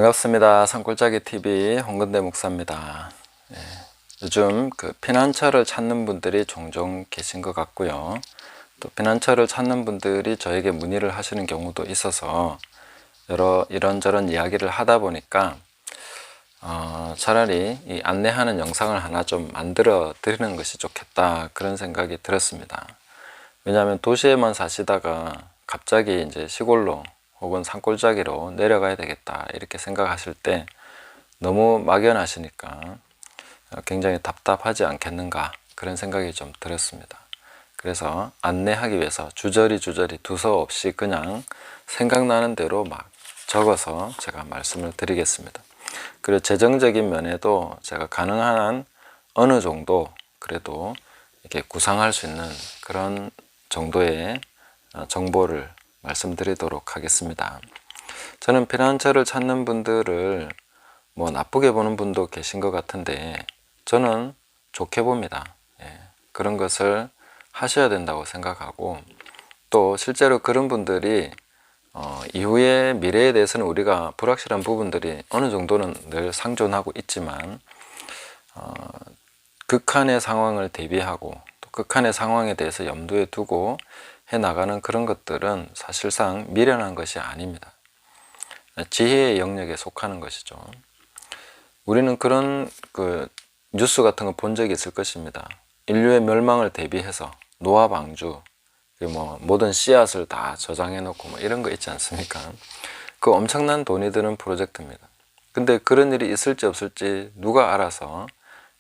반갑습니다. 산골짜기 TV 홍건대 목사입니다. 요즘 피난처를 찾는 분들이 종종 계신 것 같고요. 또 피난처를 찾는 분들이 저에게 문의를 하시는 경우도 있어서 이런저런 이야기를 하다 보니까 차라리 이 안내하는 영상을 하나 좀 만들어 드리는 것이 좋겠다, 그런 생각이 들었습니다. 왜냐하면 도시에만 사시다가 갑자기 이제 시골로 혹은 산골짜기로 내려가야 되겠다 이렇게 생각하실 때 너무 막연하시니까 굉장히 답답하지 않겠는가, 그런 생각이 좀 들었습니다. 그래서 안내하기 위해서 주저리 두서없이 그냥 생각나는 대로 막 적어서 제가 말씀을 드리겠습니다. 그리고 재정적인 면에도 제가 가능한 한 어느 정도 그래도 이렇게 구상할 수 있는 그런 정도의 정보를 말씀드리도록 하겠습니다. 저는 피난처를 찾는 분들을 뭐 나쁘게 보는 분도 계신 것 같은데 저는 좋게 봅니다. 그런 것을 하셔야 된다고 생각하고, 또 실제로 그런 분들이 이후의 미래에 대해서는 우리가 불확실한 부분들이 어느 정도는 늘 상존하고 있지만 극한의 상황을 대비하고 또 극한의 상황에 대해서 염두에 두고 해나가는 그런 것들은 사실상 미련한 것이 아닙니다. 지혜의 영역에 속하는 것이죠. 우리는 그런 뉴스 같은 거 본 적이 있을 것입니다. 인류의 멸망을 대비해서 노아 방주, 모든 씨앗을 다 저장해 놓고 이런 거 있지 않습니까? 그 엄청난 돈이 드는 프로젝트입니다. 근데 그런 일이 있을지 없을지 누가 알아서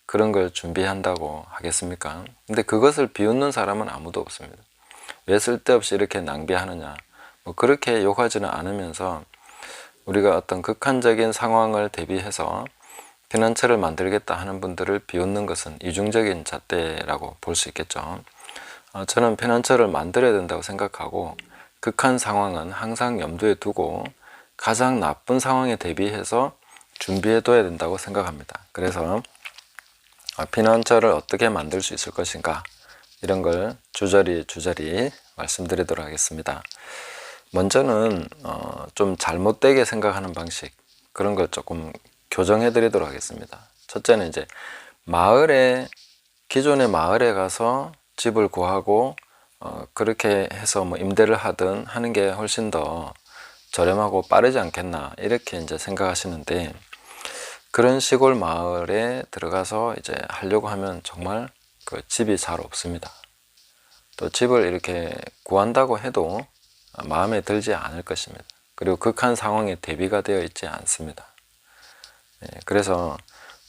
그런 걸 준비한다고 하겠습니까? 근데 그것을 비웃는 사람은 아무도 없습니다. 왜 쓸데없이 이렇게 낭비하느냐, 그렇게 욕하지는 않으면서 우리가 어떤 극한적인 상황을 대비해서 피난처를 만들겠다 하는 분들을 비웃는 것은 이중적인 잣대라고 볼 수 있겠죠. 저는 피난처를 만들어야 된다고 생각하고 극한 상황은 항상 염두에 두고 가장 나쁜 상황에 대비해서 준비해 둬야 된다고 생각합니다. 그래서 피난처를 어떻게 만들 수 있을 것인가, 이런 걸 주저리 말씀드리도록 하겠습니다. 먼저는 좀 잘못되게 생각하는 방식, 그런 걸 조금 교정해 드리도록 하겠습니다. 첫째는 이제 기존의 마을에 가서 집을 구하고 그렇게 해서 임대를 하든 하는 게 훨씬 더 저렴하고 빠르지 않겠나, 이렇게 이제 생각하시는데, 그런 시골 마을에 들어가서 이제 하려고 하면 정말 집이 잘 없습니다. 또 집을 이렇게 구한다고 해도 마음에 들지 않을 것입니다. 그리고 극한 상황에 대비가 되어 있지 않습니다. 그래서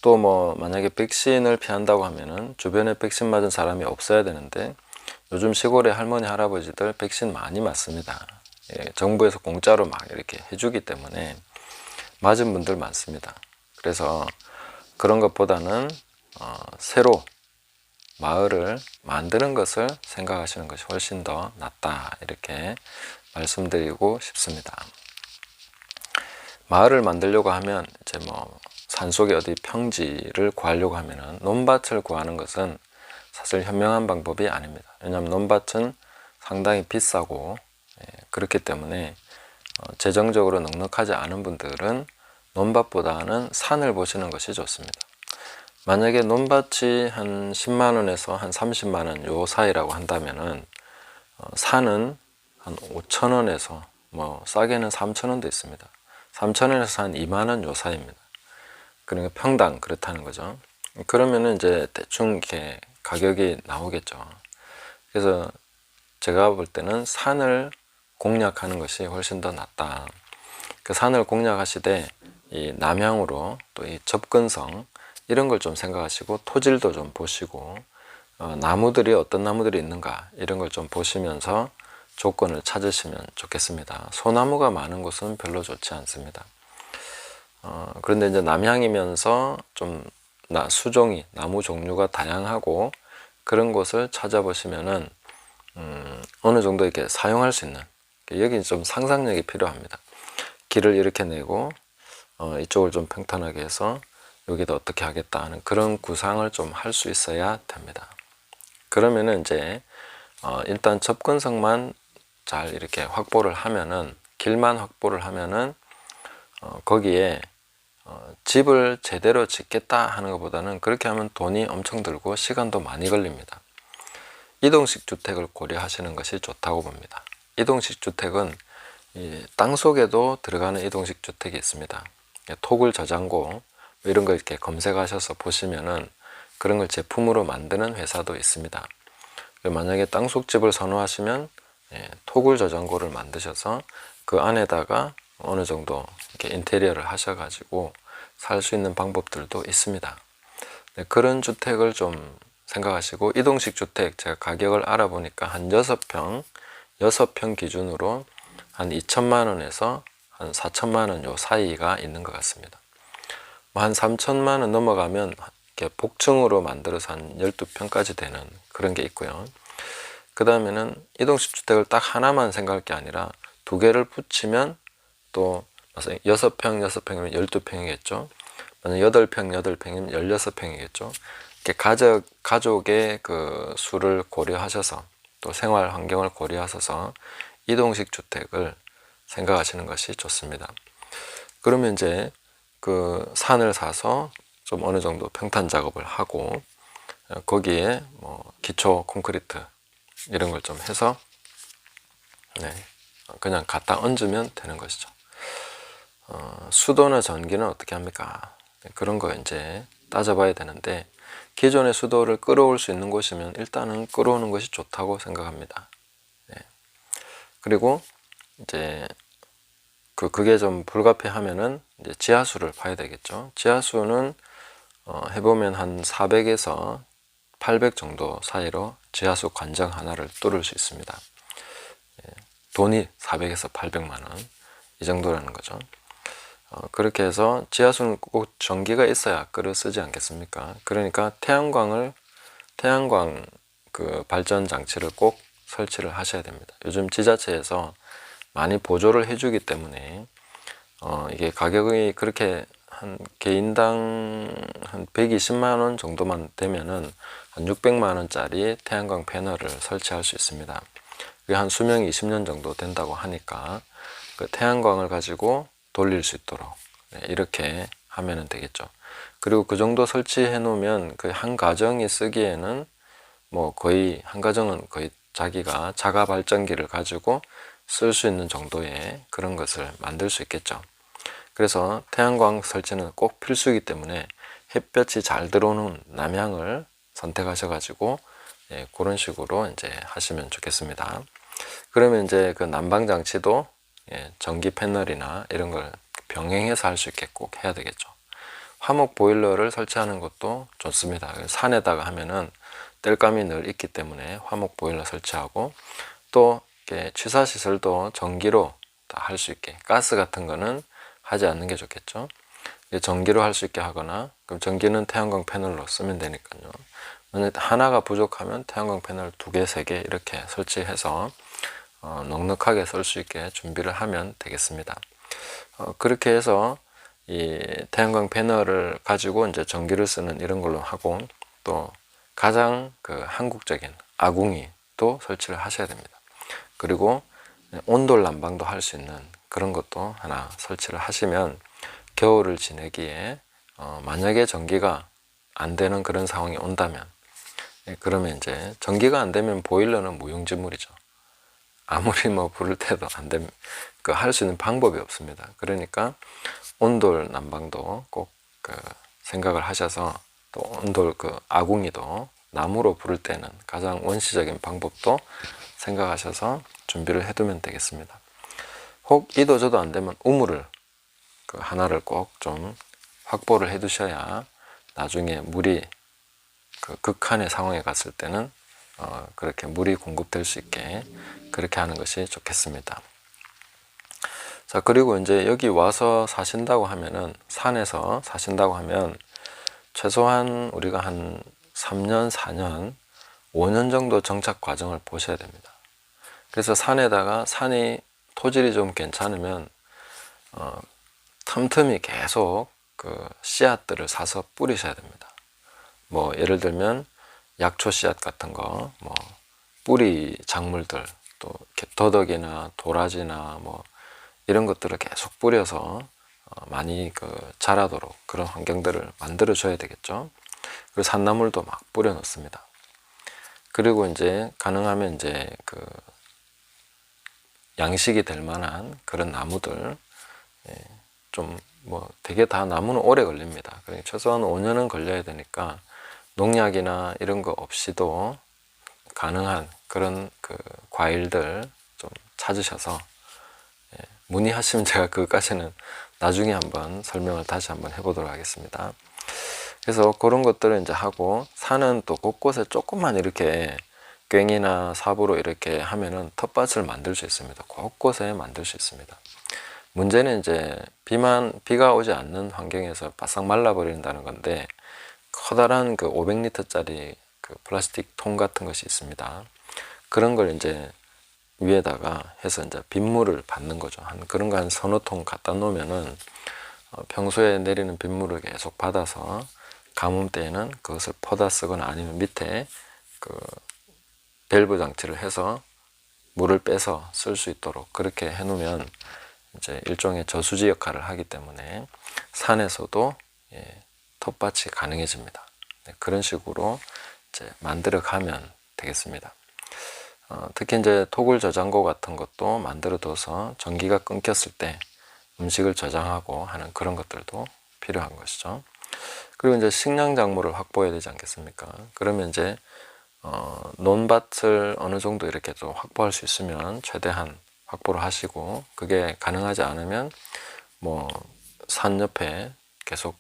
또 만약에 백신을 피한다고 하면은 주변에 백신 맞은 사람이 없어야 되는데 요즘 시골의 할머니 할아버지들 백신 많이 맞습니다. 정부에서 공짜로 막 이렇게 해주기 때문에 맞은 분들 많습니다. 그래서 그런 것보다는 새로 마을을 만드는 것을 생각하시는 것이 훨씬 더 낫다, 이렇게 말씀드리고 싶습니다. 마을을 만들려고 하면 이제 산속에 어디 평지를 구하려고 하면은 논밭을 구하는 것은 사실 현명한 방법이 아닙니다. 왜냐하면 논밭은 상당히 비싸고 그렇기 때문에 재정적으로 넉넉하지 않은 분들은 논밭보다는 산을 보시는 것이 좋습니다. 만약에 논밭이 한 10만원에서 한 30만원 요 사이라고 한다면은 산은 한 5천원에서 싸게는 3천원도 있습니다. 3천원에서 한 2만원 요 사이입니다. 그러니까 평당 그렇다는 거죠. 그러면은 이제 대충 이렇게 가격이 나오겠죠. 그래서 제가 볼 때는 산을 공략하는 것이 훨씬 더 낫다. 그 산을 공략하시되 이 남향으로 또 이 접근성, 이런 걸 좀 생각하시고 토질도 좀 보시고 나무들이 어떤 나무들이 있는가, 이런 걸 좀 보시면서 조건을 찾으시면 좋겠습니다. 소나무가 많은 곳은 별로 좋지 않습니다. 그런데 이제 남향이면서 좀 수종이, 나무 종류가 다양하고 그런 곳을 찾아보시면은 어느 정도 이렇게 사용할 수 있는, 여기 좀 상상력이 필요합니다. 길을 이렇게 내고 이쪽을 좀 평탄하게 해서 여기다 어떻게 하겠다 하는 그런 구상을 좀 할 수 있어야 됩니다. 그러면은 이제 일단 접근성만 잘 이렇게 확보를 하면은, 길만 확보를 하면은 거기에 집을 제대로 짓겠다 하는 것보다는 그렇게 하면 돈이 엄청 들고 시간도 많이 걸립니다. 이동식 주택을 고려하시는 것이 좋다고 봅니다. 이동식 주택은 땅 속에도 들어가는 이동식 주택이 있습니다. 토굴 저장고 이런 거 이렇게 검색하셔서 보시면은 그런 걸 제품으로 만드는 회사도 있습니다. 만약에 땅속 집을 선호하시면 토굴 저장고를 만드셔서 그 안에다가 어느 정도 이렇게 인테리어를 하셔가지고 살 수 있는 방법들도 있습니다. 그런 주택을 좀 생각하시고, 이동식 주택 제가 가격을 알아보니까 한 6평 기준으로 한 2천만 원에서 한 4천만 원 요 사이가 있는 것 같습니다. 한 3천만 원 넘어가면 이렇게 복층으로 만들어서 한 12평까지 되는 그런 게 있고요. 그 다음에는 이동식 주택을 딱 하나만 생각할 게 아니라 두 개를 붙이면 또 6평이면 12평이겠죠. 8평이면 16평이겠죠. 이렇게 가족의 그 수를 고려하셔서 또 생활 환경을 고려하셔서 이동식 주택을 생각하시는 것이 좋습니다. 그러면 이제 그 산을 사서 좀 어느 정도 평탄 작업을 하고 거기에 뭐 기초 콘크리트 이런 걸 좀 해서 그냥 갖다 얹으면 되는 것이죠. 수도나 전기는 어떻게 합니까? 그런 거 이제 따져봐야 되는데, 기존의 수도를 끌어올 수 있는 곳이면 일단은 끌어오는 것이 좋다고 생각합니다. 그리고 이제 그게 좀 불가피하면은 이제 지하수를 봐야 되겠죠. 지하수는 해보면 한 400에서 800 정도 사이로 지하수 관정 하나를 뚫을 수 있습니다. 돈이 400에서 800만 원 이 정도라는 거죠. 그렇게 해서 지하수는 꼭 전기가 있어야 끌어 쓰지 않겠습니까? 그러니까 태양광 그 발전 장치를 꼭 설치를 하셔야 됩니다. 요즘 지자체에서 많이 보조를 해주기 때문에 이게 가격이 그렇게 한 개인당 한 120만 원 정도만 되면은 한 600만 원짜리 태양광 패널을 설치할 수 있습니다. 그게 한 수명이 20년 정도 된다고 하니까 그 태양광을 가지고 돌릴 수 있도록 이렇게 하면 되겠죠. 그리고 그 정도 설치해 놓으면 그 한 가정이 쓰기에는 뭐 거의 한 가정은 거의 자기가 자가 발전기를 가지고 쓸 수 있는 정도의 그런 것을 만들 수 있겠죠. 그래서 태양광 설치는 꼭 필수이기 때문에 햇볕이 잘 들어오는 남향을 선택하셔 가지고 그런 식으로 이제 하시면 좋겠습니다. 그러면 이제 그 난방 장치도 전기 패널이나 이런 걸 병행해서 할 수 있게 꼭 해야 되겠죠. 화목 보일러를 설치하는 것도 좋습니다. 산에다가 하면은 땔감이 늘 있기 때문에 화목 보일러 설치하고, 또 취사 시설도 전기로 다 할 수 있게, 가스 같은 거는 하지 않는 게 좋겠죠. 전기로 할 수 있게 하거나, 그럼 전기는 태양광 패널로 쓰면 되니까요. 만약 하나가 부족하면 태양광 패널 2개, 3개 이렇게 설치해서 넉넉하게 쓸 수 있게 준비를 하면 되겠습니다. 그렇게 해서 이 태양광 패널을 가지고 이제 전기를 쓰는 이런 걸로 하고, 또 가장 그 한국적인 아궁이도 설치를 하셔야 됩니다. 그리고 온돌 난방도 할 수 있는 그런 것도 하나 설치를 하시면 겨울을 지내기에 만약에 전기가 안 되는 그런 상황이 온다면, 그러면 이제 전기가 안 되면 보일러는 무용지물이죠. 아무리 뭐 부를 때도 안 되면 그 할 수 있는 방법이 없습니다. 그러니까 온돌 난방도 꼭 생각을 하셔서, 또 온돌 그 아궁이도 나무로 부를 때는 가장 원시적인 방법도 생각하셔서 준비를 해두면 되겠습니다. 혹 이도저도 안 되면 우물을 하나를 꼭 좀 확보를 해 두셔야 나중에 물이 극한의 상황에 갔을 때는 그렇게 물이 공급될 수 있게 그렇게 하는 것이 좋겠습니다. 자, 그리고 이제 여기 와서 사신다고 하면은, 산에서 사신다고 하면 최소한 우리가 한 3년, 4년, 5년 정도 정착 과정을 보셔야 됩니다. 그래서 산이 토질이 좀 괜찮으면 틈틈이 계속 그 씨앗들을 사서 뿌리셔야 됩니다. 뭐 예를 들면 약초 씨앗 같은 거, 뭐 뿌리 작물들, 또 이렇게 더덕이나 도라지나 뭐 이런 것들을 계속 뿌려서 많이 자라도록 그런 환경들을 만들어 줘야 되겠죠. 그리고 산나물도 막 뿌려 놓습니다. 그리고 이제 가능하면 이제 양식이 될 만한 그런 나무들, 좀 되게 다 나무는 오래 걸립니다. 그러니까 최소한 5년은 걸려야 되니까 농약이나 이런 거 없이도 가능한 그런 과일들 좀 찾으셔서 문의하시면 제가 그것까지는 나중에 한번 설명을 다시 한번 해보도록 하겠습니다. 그래서 그런 것들을 이제 하고, 산은 또 곳곳에 조금만 이렇게 괭이나 삽으로 이렇게 하면은 텃밭을 만들 수 있습니다. 곳곳에 만들 수 있습니다. 문제는 이제 비가 오지 않는 환경에서 바싹 말라버린다는 건데, 커다란 500리터짜리 플라스틱 통 같은 것이 있습니다. 그런 걸 이제 위에다가 해서 이제 빗물을 받는 거죠. 그런 거 한 서너 통 갖다 놓으면은 평소에 내리는 빗물을 계속 받아서 가뭄 때에는 그것을 퍼다 쓰거나 아니면 밑에 밸브 장치를 해서 물을 빼서 쓸 수 있도록 그렇게 해 놓으면 이제 일종의 저수지 역할을 하기 때문에 산에서도 텃밭이 가능해집니다. 그런 식으로 이제 만들어 가면 되겠습니다. 특히 이제 토굴 저장고 같은 것도 만들어 둬서 전기가 끊겼을 때 음식을 저장하고 하는 그런 것들도 필요한 것이죠. 그리고 이제 식량 작물을 확보해야 되지 않겠습니까? 그러면 이제 논밭을 어느 정도 이렇게 좀 확보할 수 있으면 최대한 확보를 하시고, 그게 가능하지 않으면 산 옆에 계속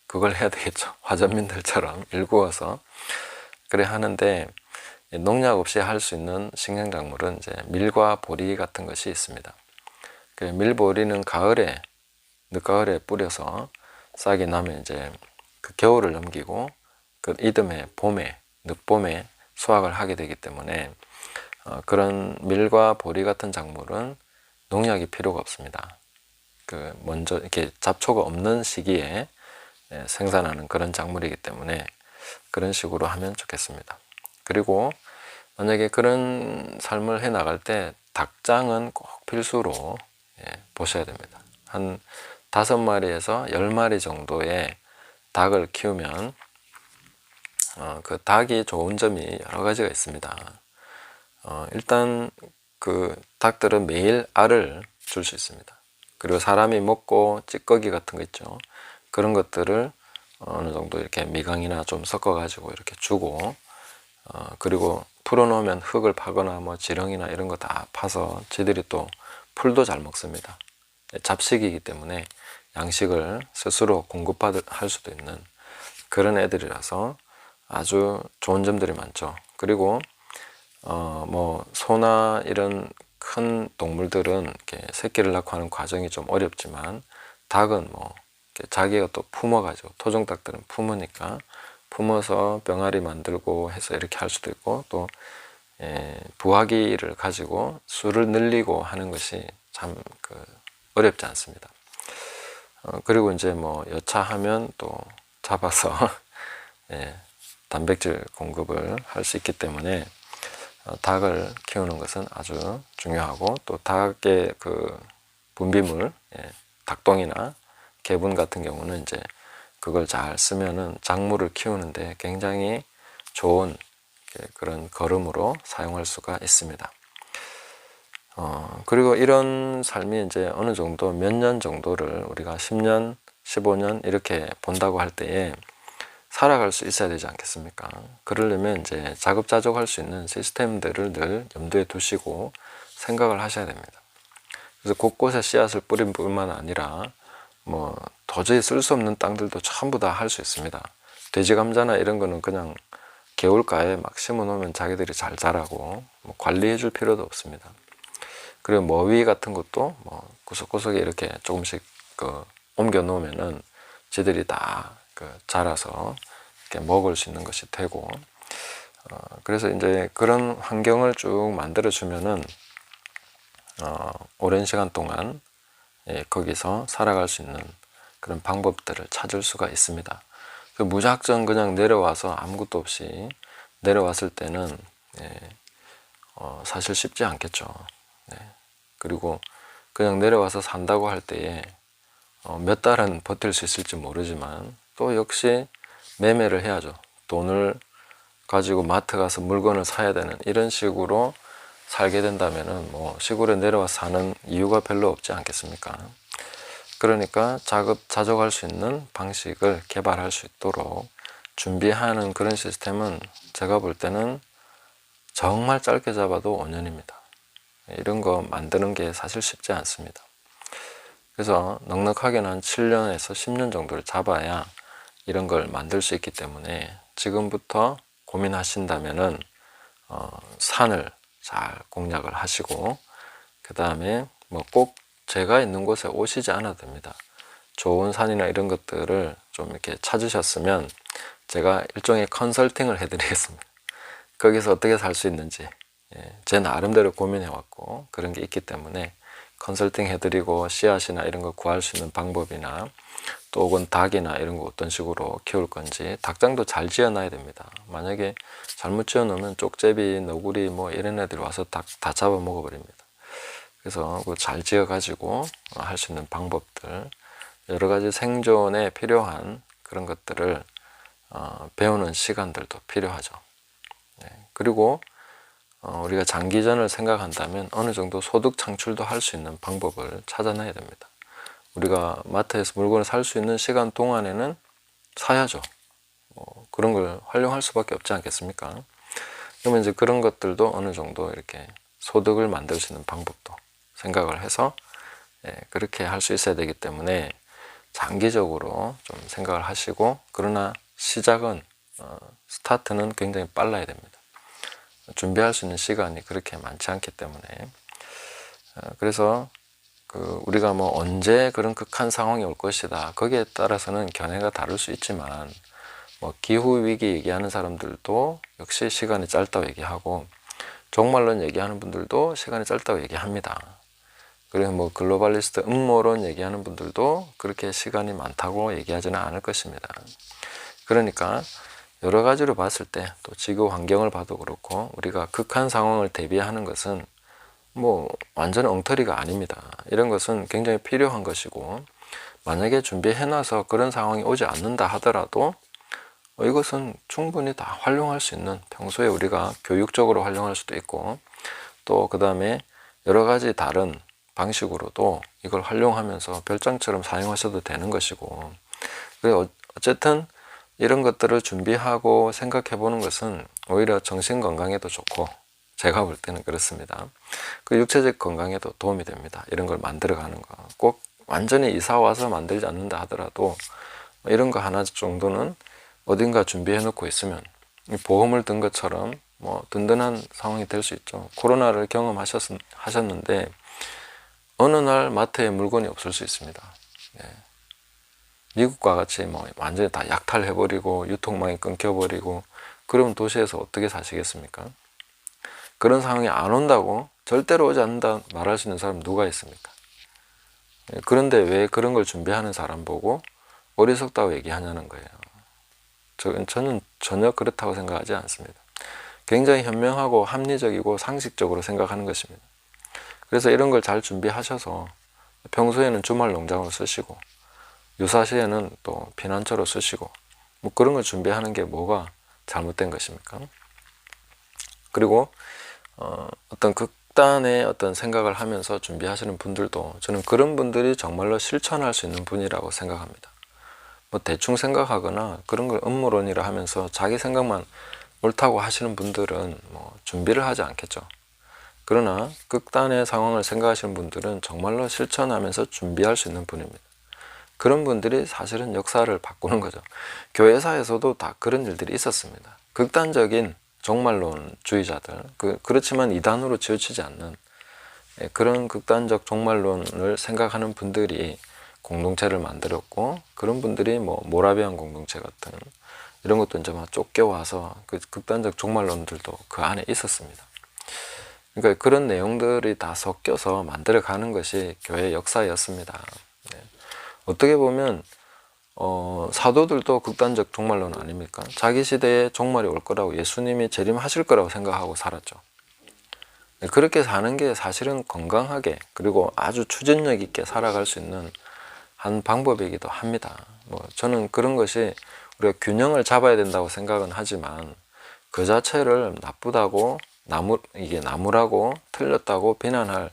그걸 해야 되겠죠. 화전민들처럼 일구어서 그래 하는데, 농약 없이 할 수 있는 식량 작물은 이제 밀과 보리 같은 것이 있습니다. 밀보리는 가을에, 늦가을에 뿌려서 싹이 나면 이제 겨울을 넘기고 이듬해 봄에, 늦봄에 수확을 하게 되기 때문에 그런 밀과 보리 같은 작물은 농약이 필요가 없습니다. 먼저 이렇게 잡초가 없는 시기에 생산하는 그런 작물이기 때문에 그런 식으로 하면 좋겠습니다. 그리고 만약에 그런 삶을 해 나갈 때 닭장은 꼭 필수로 보셔야 됩니다. 한 5마리에서 10마리 정도의 닭을 키우면 그 닭이 좋은 점이 여러 가지가 있습니다. 일단 닭들은 매일 알을 줄 수 있습니다. 그리고 사람이 먹고 찌꺼기 같은 거 있죠. 그런 것들을 어느 정도 이렇게 미강이나 좀 섞어 가지고 이렇게 주고, 그리고 풀어놓으면 흙을 파거나 지렁이나 이런 거 다 파서 지들이 또 풀도 잘 먹습니다. 잡식이기 때문에 양식을 스스로 공급할 수도 있는 그런 애들이라서 아주 좋은 점들이 많죠. 그리고 소나 이런 큰 동물들은 이렇게 새끼를 낳고 하는 과정이 좀 어렵지만, 닭은 자기가 또 품어가지고, 토종닭들은 품으니까 품어서 병아리 만들고 해서 이렇게 할 수도 있고, 또 부화기를 가지고 수를 늘리고 하는 것이 참 어렵지 않습니다. 그리고 이제 여차하면 또 잡아서 단백질 공급을 할 수 있기 때문에 닭을 키우는 것은 아주 중요하고, 또 닭의 분비물, 닭똥이나 개분 같은 경우는 이제 그걸 잘 쓰면은 작물을 키우는데 굉장히 좋은 그런 거름으로 사용할 수가 있습니다. 그리고 이런 삶이 이제 어느 정도 몇 년 정도를 우리가 10년, 15년 이렇게 본다고 할 때에 살아갈 수 있어야 되지 않겠습니까? 그러려면 이제 자급자족할 수 있는 시스템들을 늘 염두에 두시고 생각을 하셔야 됩니다. 그래서 곳곳에 씨앗을 뿌린 뿐만 아니라 도저히 쓸 수 없는 땅들도 전부 다 할 수 있습니다. 돼지 감자나 이런 거는 그냥 개울가에 막 심어 놓으면 자기들이 잘 자라고 관리해 줄 필요도 없습니다. 그리고 머위 같은 것도 구석구석에 이렇게 조금씩 옮겨 놓으면은 지들이 다 자라서 이렇게 먹을 수 있는 것이 되고, 그래서 이제 그런 환경을 쭉 만들어 주면은 오랜 시간 동안 거기서 살아갈 수 있는 그런 방법들을 찾을 수가 있습니다. 무작정 그냥 내려와서 아무것도 없이 내려왔을 때는 사실 쉽지 않겠죠. 그리고 그냥 내려와서 산다고 할 때에 몇 달은 버틸 수 있을지 모르지만 또 역시 매매를 해야죠. 돈을 가지고 마트 가서 물건을 사야 되는 이런 식으로 살게 된다면은 뭐 시골에 내려와 사는 이유가 별로 없지 않겠습니까? 그러니까 자족할 수 있는 방식을 개발할 수 있도록 준비하는 그런 시스템은 제가 볼 때는 정말 짧게 잡아도 5년입니다. 이런 거 만드는 게 사실 쉽지 않습니다. 그래서 넉넉하게는 한 7년에서 10년 정도를 잡아야 이런 걸 만들 수 있기 때문에 지금부터 고민하신다면은 산을 잘 공략을 하시고 그 다음에 뭐 꼭 제가 있는 곳에 오시지 않아도 됩니다. 좋은 산이나 이런 것들을 좀 이렇게 찾으셨으면 제가 일종의 컨설팅을 해드리겠습니다. 거기서 어떻게 살 수 있는지 제 나름대로 고민해 왔고 그런 게 있기 때문에 컨설팅 해드리고 씨앗이나 이런 거 구할 수 있는 방법이나 또 혹은 닭이나 이런 거 어떤 식으로 키울 건지 닭장도 잘 지어 놔야 됩니다. 만약에 잘못 지어 놓으면 쪽제비, 너구리 뭐 이런 애들이 와서 닭 다 잡아 먹어 버립니다. 그래서 잘 지어 가지고 할 수 있는 방법들 여러 가지 생존에 필요한 그런 것들을 배우는 시간들도 필요하죠. 그리고 우리가 장기전을 생각한다면 어느 정도 소득 창출도 할 수 있는 방법을 찾아내야 됩니다. 우리가 마트에서 물건을 살 수 있는 시간 동안에는 사야죠. 그런 걸 활용할 수밖에 없지 않겠습니까? 그러면 이제 그런 것들도 어느 정도 이렇게 소득을 만들 수 있는 방법도 생각을 해서 그렇게 할 수 있어야 되기 때문에 장기적으로 좀 생각을 하시고 그러나 시작은 스타트는 굉장히 빨라야 됩니다. 준비할 수 있는 시간이 그렇게 많지 않기 때문에 그래서 우리가 뭐 언제 그런 극한 상황이 올 것이다 거기에 따라서는 견해가 다를 수 있지만 뭐 기후위기 얘기하는 사람들도 역시 시간이 짧다고 얘기하고 종말론 얘기하는 분들도 시간이 짧다고 얘기합니다. 그리고 뭐 글로벌리스트 음모론 얘기하는 분들도 그렇게 시간이 많다고 얘기하지는 않을 것입니다. 그러니까 여러 가지로 봤을 때 또 지구 환경을 봐도 그렇고 우리가 극한 상황을 대비하는 것은 뭐 완전 엉터리가 아닙니다. 이런 것은 굉장히 필요한 것이고 만약에 준비해놔서 그런 상황이 오지 않는다 하더라도 이것은 충분히 다 활용할 수 있는 평소에 우리가 교육적으로 활용할 수도 있고 또 그 다음에 여러 가지 다른 방식으로도 이걸 활용하면서 별장처럼 사용하셔도 되는 것이고 그리고 어쨌든 이런 것들을 준비하고 생각해 보는 것은 오히려 정신 건강에도 좋고 제가 볼 때는 그렇습니다. 그 육체적 건강에도 도움이 됩니다. 이런 걸 만들어 가는 거. 꼭 완전히 이사 와서 만들지 않는다 하더라도 이런 거 하나 정도는 어딘가 준비해 놓고 있으면 보험을 든 것처럼 뭐 든든한 상황이 될 수 있죠. 코로나를 경험하셨는데 어느 날 마트에 물건이 없을 수 있습니다. 미국과 같이 뭐 완전히 다 약탈해버리고 유통망이 끊겨버리고 그러면 도시에서 어떻게 사시겠습니까? 그런 상황이 안 온다고 절대로 오지 않는다 말할 수 있는 사람 누가 있습니까? 그런데 왜 그런 걸 준비하는 사람 보고 어리석다고 얘기하냐는 거예요. 저는 전혀 그렇다고 생각하지 않습니다. 굉장히 현명하고 합리적이고 상식적으로 생각하는 것입니다. 그래서 이런 걸 잘 준비하셔서 평소에는 주말 농장으로 쓰시고 유사시에는 또 피난처로 쓰시고 뭐 그런 걸 준비하는 게 뭐가 잘못된 것입니까? 그리고 어떤 극단의 어떤 생각을 하면서 준비하시는 분들도 저는 그런 분들이 정말로 실천할 수 있는 분이라고 생각합니다. 뭐 대충 생각하거나 그런 걸 음모론이라 하면서 자기 생각만 옳다고 하시는 분들은 뭐 준비를 하지 않겠죠. 그러나 극단의 상황을 생각하시는 분들은 정말로 실천하면서 준비할 수 있는 분입니다. 그런 분들이 사실은 역사를 바꾸는 거죠. 교회사에서도 다 그런 일들이 있었습니다. 극단적인 종말론주의자들, 그렇지만 이단으로 치우치지 않는 그런 극단적 종말론을 생각하는 분들이 공동체를 만들었고 그런 분들이 뭐 모라비안 공동체 같은 이런 것도 이제 막 쫓겨와서 그 극단적 종말론들도 그 안에 있었습니다. 그러니까 그런 내용들이 다 섞여서 만들어가는 것이 교회 역사였습니다. 어떻게 보면 사도들도 극단적 종말론 아닙니까? 자기 시대에 종말이 올 거라고 예수님이 재림하실 거라고 생각하고 살았죠. 그렇게 사는 게 사실은 건강하게 그리고 아주 추진력 있게 살아갈 수 있는 한 방법이기도 합니다. 뭐 저는 그런 것이 우리가 균형을 잡아야 된다고 생각은 하지만 그 자체를 나쁘다고 이게 나무라고 틀렸다고 비난할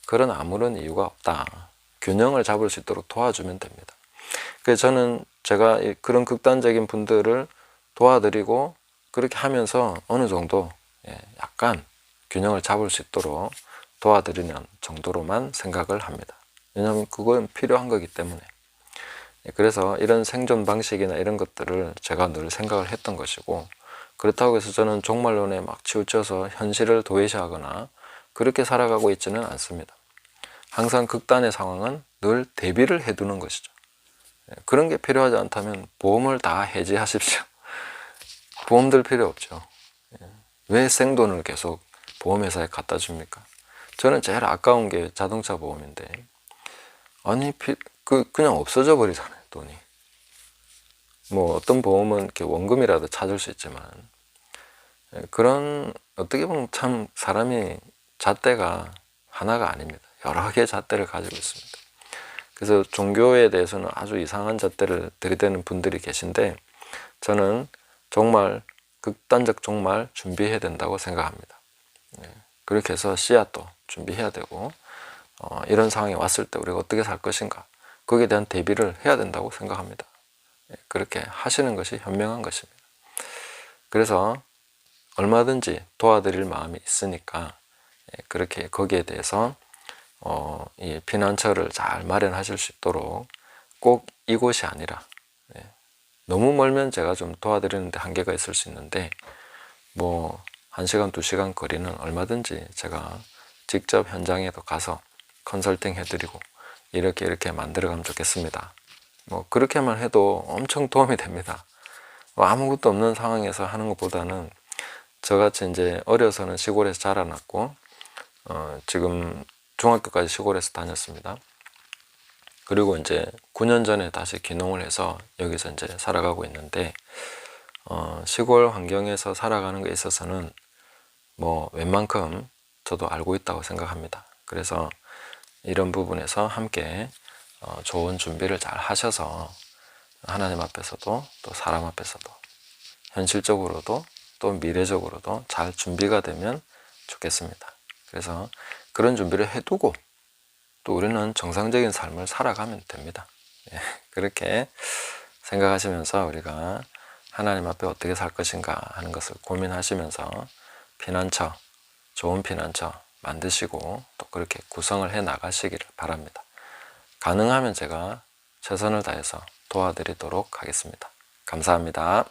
그런 아무런 이유가 없다. 균형을 잡을 수 있도록 도와주면 됩니다. 그래서 저는 제가 그런 극단적인 분들을 도와드리고 그렇게 하면서 어느 정도 약간 균형을 잡을 수 있도록 도와드리는 정도로만 생각을 합니다. 왜냐하면 그건 필요한 거기 때문에. 그래서 이런 생존 방식이나 이런 것들을 제가 늘 생각을 했던 것이고, 그렇다고 해서 저는 종말론에 막 치우쳐서 현실을 도외시하거나 그렇게 살아가고 있지는 않습니다. 항상 극단의 상황은 늘 대비를 해두는 것이죠. 그런 게 필요하지 않다면 보험을 다 해지하십시오. 보험 들 필요 없죠. 왜 생돈을 계속 보험회사에 갖다 줍니까? 저는 제일 아까운 게 자동차 보험인데, 아니 그냥 없어져 버리잖아요, 돈이. 뭐 어떤 보험은 이렇게 원금이라도 찾을 수 있지만, 그런 어떻게 보면 참 사람이 잣대가 하나가 아닙니다. 여러 개의 잣대를 가지고 있습니다. 그래서 종교에 대해서는 아주 이상한 잣대를 들이대는 분들이 계신데, 저는 정말 극단적 종말 준비해야 된다고 생각합니다. 그렇게 해서 씨앗도 준비해야 되고, 이런 상황이 왔을 때 우리가 어떻게 살 것인가, 거기에 대한 대비를 해야 된다고 생각합니다. 그렇게 하시는 것이 현명한 것입니다. 그래서 얼마든지 도와드릴 마음이 있으니까 그렇게 거기에 대해서 이 피난처를 잘 마련하실 수 있도록, 꼭 이곳이 아니라 너무 멀면 제가 좀 도와드리는데 한계가 있을 수 있는데, 뭐 1시간 2시간 거리는 얼마든지 제가 직접 현장에도 가서 컨설팅 해드리고 이렇게 만들어가면 좋겠습니다. 뭐 그렇게만 해도 엄청 도움이 됩니다. 뭐 아무것도 없는 상황에서 하는 것보다는, 저같이 이제 어려서는 시골에서 자라났고 지금 중학교까지 시골에서 다녔습니다. 그리고 이제 9년 전에 다시 귀농을 해서 여기서 이제 살아가고 있는데, 시골 환경에서 살아가는 데 있어서는 뭐 웬만큼 저도 알고 있다고 생각합니다. 그래서 이런 부분에서 함께 좋은 준비를 잘 하셔서 하나님 앞에서도 또 사람 앞에서도 현실적으로도 또 미래적으로도 잘 준비가 되면 좋겠습니다. 그래서 그런 준비를 해두고 또 우리는 정상적인 삶을 살아가면 됩니다. 그렇게 생각하시면서 우리가 하나님 앞에 어떻게 살 것인가 하는 것을 고민하시면서 피난처, 좋은 피난처 만드시고 또 그렇게 구성을 해 나가시기를 바랍니다. 가능하면 제가 최선을 다해서 도와드리도록 하겠습니다. 감사합니다.